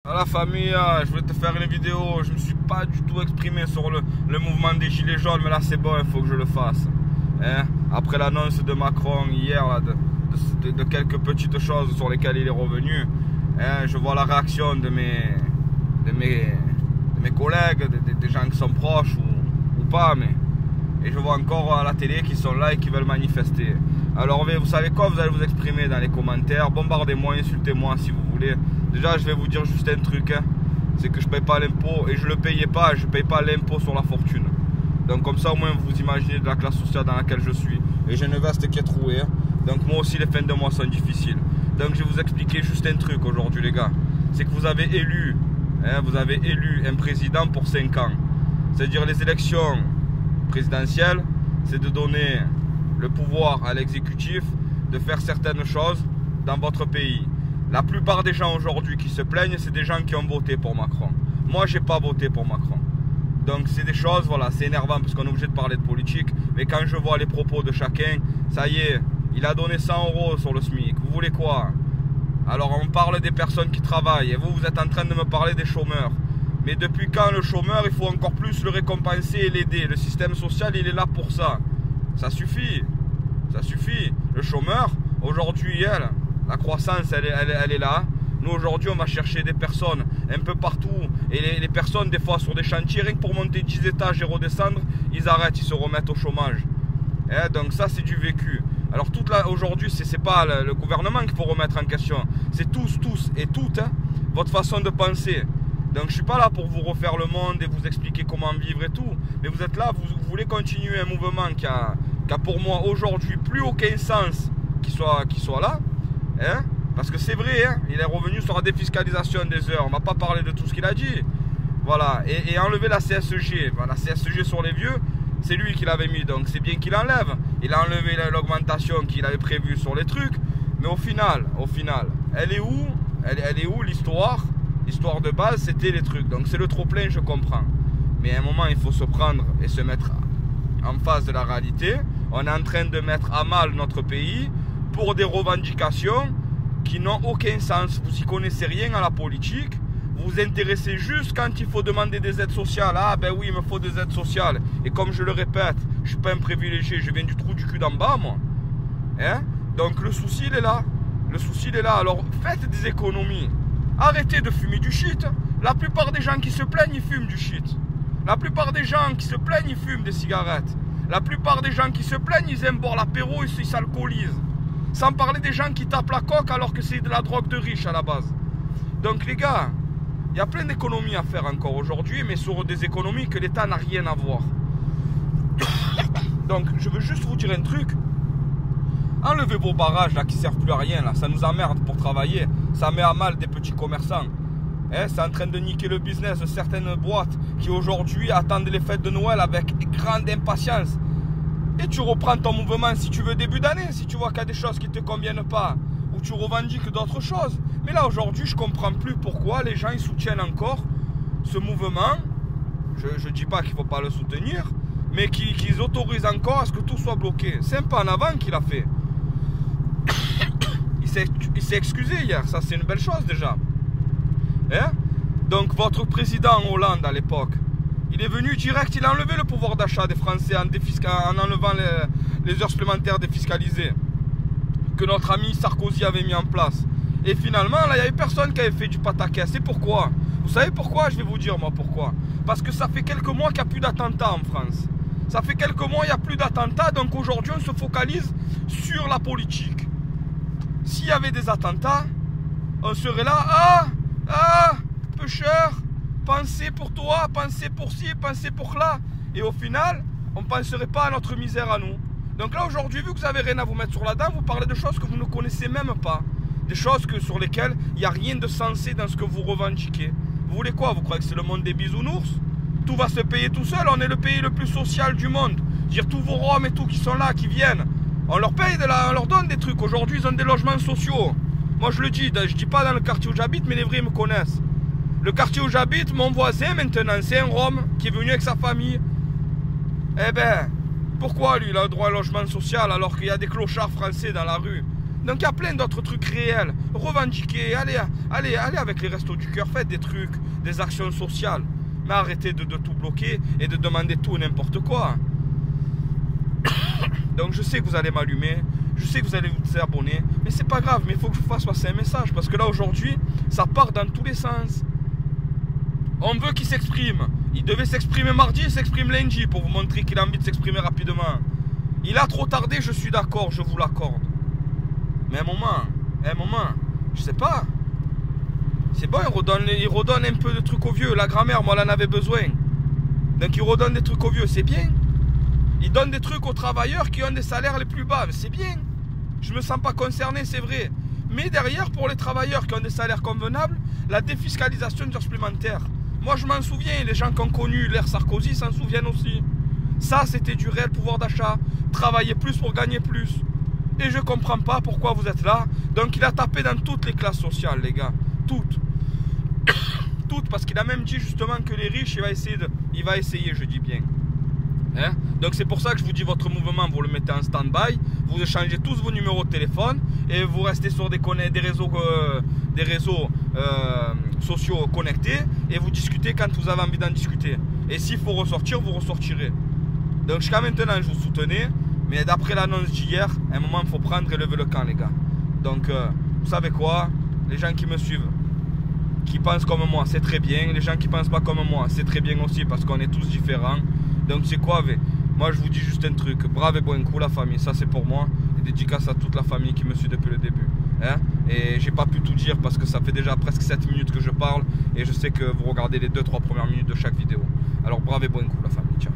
À la famille, je voulais te faire une vidéo. Je me suis pas du tout exprimé sur le mouvement des gilets jaunes, mais là c'est bon, il faut que je le fasse. Hein? Après l'annonce de Macron hier là, de quelques petites choses sur lesquelles il est revenu, hein, je vois la réaction de mes collègues, des gens qui sont proches ou pas, et je vois encore à la télé qui sont là et qui veulent manifester. Alors vous savez quoi, vous allez vous exprimer dans les commentaires, bombardez-moi, insultez-moi si vous voulez. Déjà je vais vous dire juste un truc, hein, c'est que je paye pas l'impôt et je le payais pas, je paye pas l'impôt sur la fortune. Donc comme ça au moins vous imaginez de la classe sociale dans laquelle je suis. Et j'ai une veste qui est trouée, hein. Donc moi aussi les fins de mois sont difficiles. Donc je vais vous expliquer juste un truc aujourd'hui les gars. C'est que vous avez élu un président pour 5 ans. C'est-à-dire les élections présidentielles, c'est de donner le pouvoir à l'exécutif de faire certaines choses dans votre pays. La plupart des gens aujourd'hui qui se plaignent, c'est des gens qui ont voté pour Macron. Moi, j'ai pas voté pour Macron. Donc c'est des choses, voilà, c'est énervant parce qu'on est obligé de parler de politique. Mais quand je vois les propos de chacun, ça y est, il a donné 100 € sur le SMIC. Vous voulez quoi? Alors on parle des personnes qui travaillent et vous êtes en train de me parler des chômeurs. Mais depuis quand le chômeur, il faut encore plus le récompenser et l'aider? Le système social, il est là pour ça. Ça suffit. Ça suffit. Le chômeur, aujourd'hui, la croissance, elle est là. Nous, aujourd'hui, on va chercher des personnes un peu partout. Et les personnes, des fois, sur des chantiers, rien que pour monter 10 étages et redescendre, ils arrêtent, ils se remettent au chômage. Et donc ça, c'est du vécu. Alors aujourd'hui, c'est pas le gouvernement qu'il faut remettre en question. C'est tous et toutes, hein, votre façon de penser. Donc je suis pas là pour vous refaire le monde et vous expliquer comment vivre et tout. Mais vous êtes là, vous voulez continuer un mouvement qui a pour moi aujourd'hui plus aucun sens qu'il soit là. Hein? Parce que c'est vrai, hein, il est revenu sur la défiscalisation des heures. On va pas parler de tout ce qu'il a dit. Voilà. Et enlever la CSG. La CSG sur les vieux, c'est lui qui l'avait mis. Donc c'est bien qu'il enlève. Il a enlevé l'augmentation qu'il avait prévue sur les trucs. Mais au final, elle est où? Elle est où l'histoire? L'histoire de base, c'était les trucs. Donc c'est le trop-plein, je comprends. Mais à un moment, il faut se prendre et se mettre en face de la réalité. On est en train de mettre à mal notre pays pour des revendications qui n'ont aucun sens. Vous n'y connaissez rien à la politique. Vous vous intéressez juste quand il faut demander des aides sociales. Ah ben oui, il me faut des aides sociales. Et comme je le répète, je ne suis pas un privilégié, je viens du trou du cul d'en bas, moi. Hein? Donc le souci, il est là. Le souci, il est là. Alors faites des économies. Arrêtez de fumer du shit. La plupart des gens qui se plaignent, ils fument du shit. La plupart des gens qui se plaignent, ils fument des cigarettes. La plupart des gens qui se plaignent, ils aiment boire l'apéro, ils s'alcoolisent. Sans parler des gens qui tapent la coque alors que c'est de la drogue de riche à la base. Donc les gars, il y a plein d'économies à faire encore aujourd'hui, mais sur des économies que l'État n'a rien à voir. Donc je veux juste vous dire un truc. Enlevez vos barrages là qui ne servent plus à rien là, ça nous emmerde pour travailler, ça met à mal des petits commerçants. C'est en train de niquer le business de certaines boîtes qui aujourd'hui attendent les fêtes de Noël avec grande impatience. Et tu reprends ton mouvement si tu veux début d'année, si tu vois qu'il y a des choses qui ne te conviennent pas, ou tu revendiques d'autres choses. Mais là aujourd'hui je ne comprends plus pourquoi les gens ils soutiennent encore ce mouvement. Je ne dis pas qu'il ne faut pas le soutenir, mais qu'ils autorisent encore à ce que tout soit bloqué. C'est un pas en avant qu'il a fait. Il s'est excusé hier, ça c'est une belle chose déjà. Hein? Donc votre président Hollande à l'époque, il est venu direct, il a enlevé le pouvoir d'achat des Français en enlevant les heures supplémentaires défiscalisées que notre ami Sarkozy avait mis en place. Et finalement, là, il n'y avait personne qui avait fait du pataquès. C'est pourquoi? Vous savez pourquoi? Je vais vous dire moi pourquoi. Parce que ça fait quelques mois qu'il n'y a plus d'attentats en France. Ça fait quelques mois, il n'y a plus d'attentats, donc aujourd'hui on se focalise sur la politique. S'il y avait des attentats, on serait là, pêcheur, pensez pour toi, pensez pour ci, pensez pour là. Et au final, on ne penserait pas à notre misère à nous. Donc là aujourd'hui, vu que vous n'avez rien à vous mettre sur la dent, vous parlez de choses que vous ne connaissez même pas. Des choses sur lesquelles il n'y a rien de sensé dans ce que vous revendiquez. Vous voulez quoi? Vous croyez que c'est le monde des bisounours? Tout va se payer tout seul, on est le pays le plus social du monde. Dire tous vos Roms et tout qui sont là, qui viennent, on leur paye, on leur donne des trucs. Aujourd'hui, ils ont des logements sociaux. Moi, je le dis, je dis pas dans le quartier où j'habite, mais les vrais me connaissent. Le quartier où j'habite, mon voisin maintenant, c'est un Rom qui est venu avec sa famille. Eh ben, pourquoi lui, il a le droit à un logement social alors qu'il y a des clochards français dans la rue? Donc il y a plein d'autres trucs réels. Revendiquez, allez avec les Restos du Cœur, faites des trucs, des actions sociales. Mais arrêtez de tout bloquer et de demander tout et n'importe quoi. Donc je sais que vous allez m'allumer, je sais que vous allez vous désabonner, mais c'est pas grave, mais il faut que je vous fasse passer un message, parce que là aujourd'hui, ça part dans tous les sens. On veut qu'il s'exprime. Il devait s'exprimer mardi, il s'exprime lundi pour vous montrer qu'il a envie de s'exprimer rapidement. Il a trop tardé, je suis d'accord, je vous l'accorde. Mais un moment, je sais pas. C'est bon, il redonne un peu de trucs aux vieux. La grand-mère, moi, elle en avait besoin. Donc il redonne des trucs aux vieux, c'est bien. Il donne des trucs aux travailleurs qui ont des salaires les plus bas, c'est bien. Je me sens pas concerné, c'est vrai. Mais derrière, pour les travailleurs qui ont des salaires convenables, la défiscalisation d'heures supplémentaires. Moi, je m'en souviens, les gens qui ont connu l'ère Sarkozy s'en souviennent aussi. Ça, c'était du réel pouvoir d'achat. Travailler plus pour gagner plus. Et je comprends pas pourquoi vous êtes là. Donc, il a tapé dans toutes les classes sociales, les gars. Toutes. Toutes, parce qu'il a même dit justement que les riches, il va essayer, je dis bien. Hein? Donc c'est pour ça que je vous dis, votre mouvement, vous le mettez en stand-by, vous échangez tous vos numéros de téléphone et vous restez sur des réseaux sociaux connectés et vous discutez quand vous avez envie d'en discuter. Et s'il faut ressortir, vous ressortirez. Donc jusqu'à maintenant, je vous soutenais, mais d'après l'annonce d'hier, à un moment, il faut prendre et lever le camp, les gars. Donc, vous savez quoi? Les gens qui me suivent, qui pensent comme moi, c'est très bien. Les gens qui pensent pas comme moi, c'est très bien aussi, parce qu'on est tous différents. Donc c'est quoi, moi je vous dis juste un truc, brave et bon coup la famille, ça c'est pour moi, et dédicace à toute la famille qui me suit depuis le début. Hein? Et j'ai pas pu tout dire parce que ça fait déjà presque 7 minutes que je parle, et je sais que vous regardez les 2-3 premières minutes de chaque vidéo. Alors brave et bon coup la famille, ciao.